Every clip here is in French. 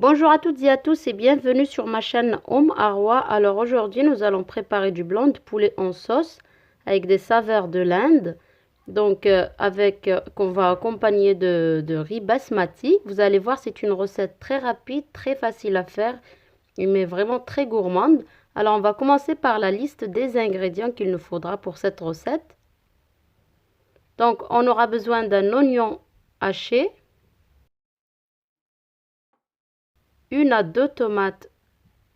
Bonjour à toutes et à tous et bienvenue sur ma chaîne Home Arwa. Alors aujourd'hui nous allons préparer du blanc de poulet en sauce avec des saveurs de l'Inde. Donc qu'on va accompagner de riz basmati. Vous allez voir, c'est une recette très rapide, très facile à faire, mais vraiment très gourmande. Alors on va commencer par la liste des ingrédients qu'il nous faudra pour cette recette. Donc on aura besoin d'un oignon haché, 1 à 2 tomates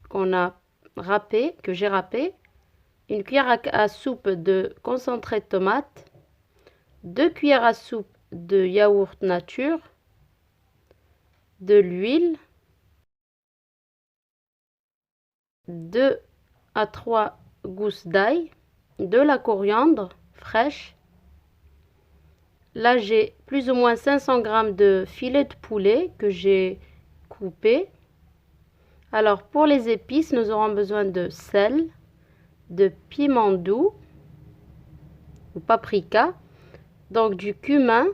que j'ai râpées, une cuillère à soupe de concentré de tomate, 2 cuillères à soupe de yaourt nature, de l'huile, 2 à 3 gousses d'ail, de la coriandre fraîche. Là, j'ai plus ou moins 500 g de filet de poulet que j'ai coupé. Alors, pour les épices, nous aurons besoin de sel, de piment doux ou paprika, donc du cumin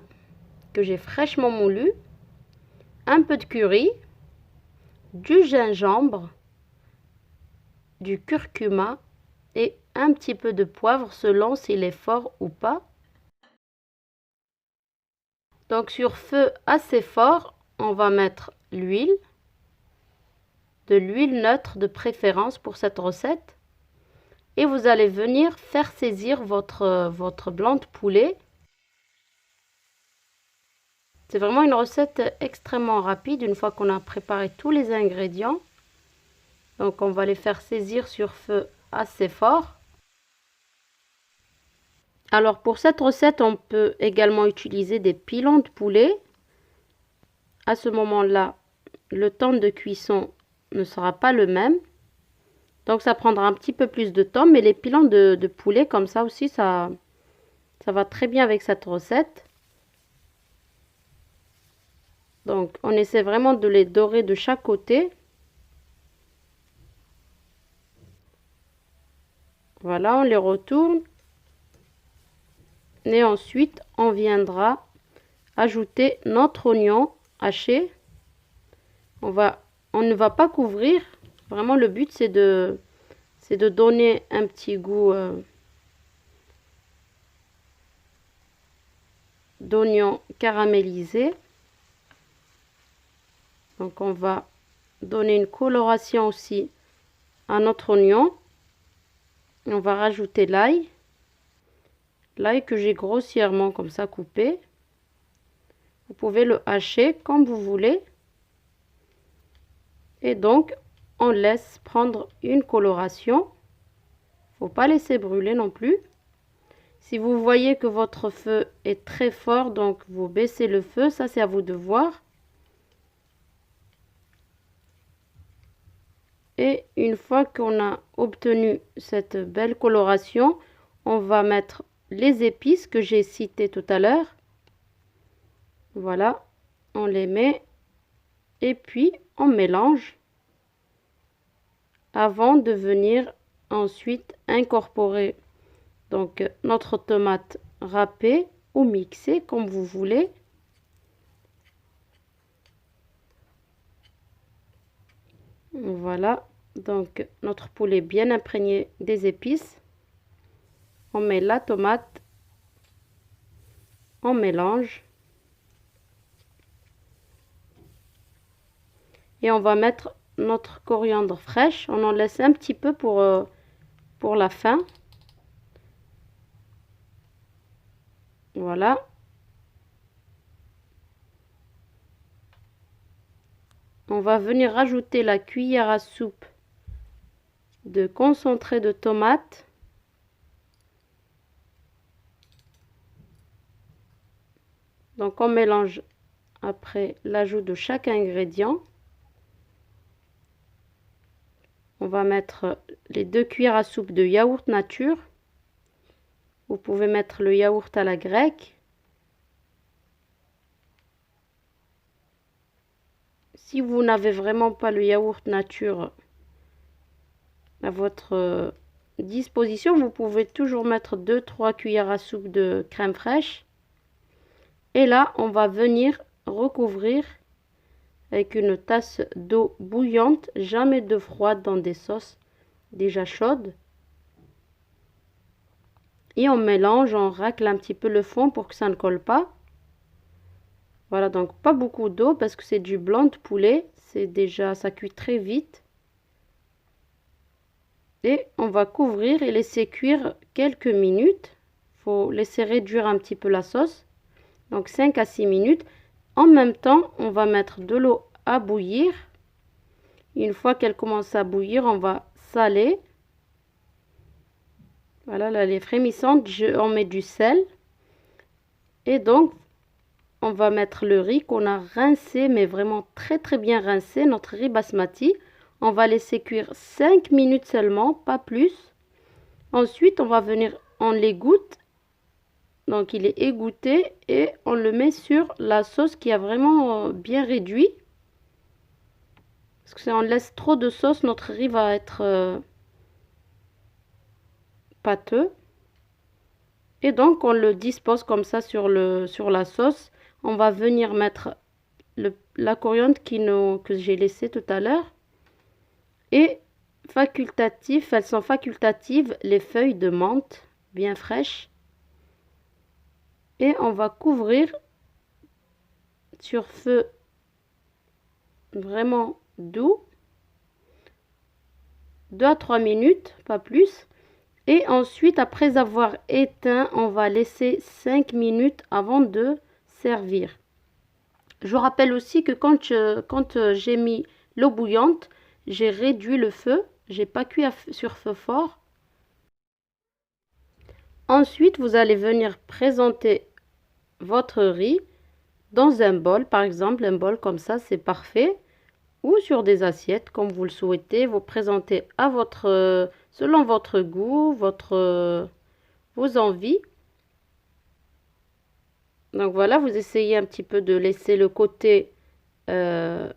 que j'ai fraîchement moulu, un peu de curry, du gingembre, du curcuma et un petit peu de poivre selon s'il est fort ou pas. Donc sur feu assez fort, on va mettre l'huile, de l'huile neutre de préférence pour cette recette. Et vous allez venir faire saisir votre blanc de poulet. C'est vraiment une recette extrêmement rapide une fois qu'on a préparé tous les ingrédients. Donc on va les faire saisir sur feu assez fort. Alors pour cette recette, on peut également utiliser des pilons de poulet. À ce moment-là, le temps de cuisson ne sera pas le même. Donc ça prendra un petit peu plus de temps, mais les pilons de poulet comme ça aussi, ça va très bien avec cette recette. Donc on essaie vraiment de les dorer de chaque côté. Voilà, on les retourne. Et ensuite, on viendra ajouter notre oignon haché. On ne va pas couvrir. Vraiment, le but, c'est de donner un petit goût d'oignon caramélisé. Donc, on va donner une coloration aussi à notre oignon. On va rajouter l'ail. L'ail que j'ai grossièrement comme ça coupé. Vous pouvez le hacher comme vous voulez. Et donc, on laisse prendre une coloration. Faut pas laisser brûler non plus. Si vous voyez que votre feu est très fort, donc vous baissez le feu. Ça, c'est à vous de voir. Et une fois qu'on a obtenu cette belle coloration, on va mettre les épices que j'ai citées tout à l'heure. Voilà, on les met et puis on mélange avant de venir ensuite incorporer donc notre tomate râpée ou mixée comme vous voulez. Voilà, donc notre poulet bien imprégné des épices. On met la tomate, on mélange et on va mettre notre coriandre fraîche. On en laisse un petit peu pour la fin. Voilà. On va venir rajouter la cuillère à soupe de concentré de tomate. Donc on mélange après l'ajout de chaque ingrédient. On va mettre les 2 cuillères à soupe de yaourt nature. Vous pouvez mettre le yaourt à la grecque. Si vous n'avez vraiment pas le yaourt nature à votre disposition, vous pouvez toujours mettre 2-3 cuillères à soupe de crème fraîche. Et là, on va venir recouvrir avec une tasse d'eau bouillante, jamais d'eau froide dans des sauces déjà chaudes. Et on mélange, on racle un petit peu le fond pour que ça ne colle pas. Voilà, donc pas beaucoup d'eau parce que c'est du blanc de poulet. C'est déjà, ça cuit très vite. Et on va couvrir et laisser cuire quelques minutes. Il faut laisser réduire un petit peu la sauce. Donc 5 à 6 minutes. En même temps, on va mettre de l'eau à bouillir. Une fois qu'elle commence à bouillir, on va saler. Voilà, là, elle est frémissante. On met du sel. Et donc, on va mettre le riz qu'on a rincé, mais vraiment très très bien rincé, notre riz basmati. On va laisser cuire 5 minutes seulement, pas plus. Ensuite, on va venir, on l'égoutte. Donc, il est égoutté et on le met sur la sauce qui a vraiment bien réduit. Parce que si on laisse trop de sauce, notre riz va être pâteux. Et donc, on le dispose comme ça sur la sauce. On va venir mettre la coriandre que j'ai laissée tout à l'heure. Et facultatif, elles sont facultatives, les feuilles de menthe bien fraîches. Et on va couvrir sur feu vraiment doux. 2 à 3 minutes, pas plus. Et ensuite, après avoir éteint, on va laisser 5 minutes avant de servir. Je vous rappelle aussi que quand j'ai mis l'eau bouillante, j'ai réduit le feu. J'ai pas cuit sur feu fort. Ensuite, vous allez venir présenter votre riz dans un bol, par exemple, un bol comme ça, c'est parfait. Ou sur des assiettes, comme vous le souhaitez. Vous présentez selon votre goût, vos envies. Donc voilà, vous essayez un petit peu de laisser le côté, voilà,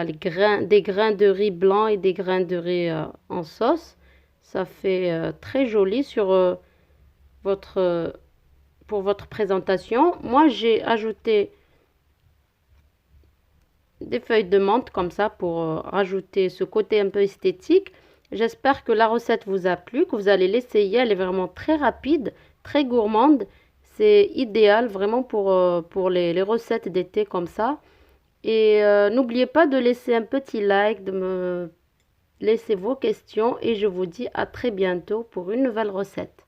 des grains de riz blanc et des grains de riz en sauce. Ça fait très joli pour votre présentation. Moi, j'ai ajouté des feuilles de menthe comme ça pour rajouter ce côté un peu esthétique. J'espère que la recette vous a plu, que vous allez l'essayer. Elle est vraiment très rapide, très gourmande. C'est idéal vraiment pour les recettes d'été comme ça. Et n'oubliez pas de laisser un petit like, de me laisser vos questions. Et je vous dis à très bientôt pour une nouvelle recette.